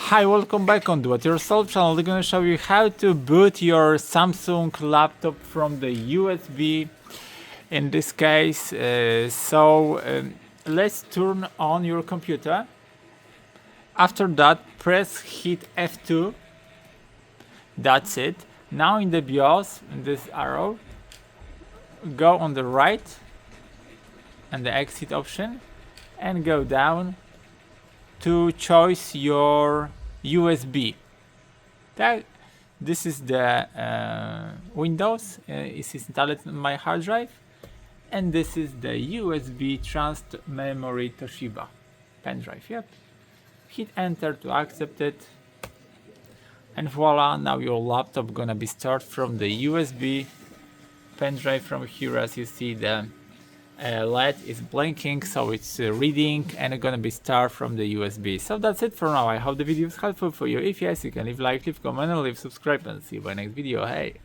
Hi, welcome back on Do It Yourself channel. I'm gonna show you how to boot your Samsung laptop from the USB in this case. Let's turn on your computer. After that, hit F2. That's it. Now in the BIOS, in this arrow, go on the right and the exit option and go down to choose your USB. This is the Windows. It is installed on my hard drive, and this is the USB Trust Memory Toshiba pen drive. Yep. Hit enter to accept it, and voila! Now your laptop gonna be started from the USB pen drive. From here, as you see, the LED is blinking, so it's reading and it's gonna be start from the USB. So that's it for now. I hope the video is helpful for you. If yes, you can leave like, leave comment and leave subscribe, and see you in my next video. Hey!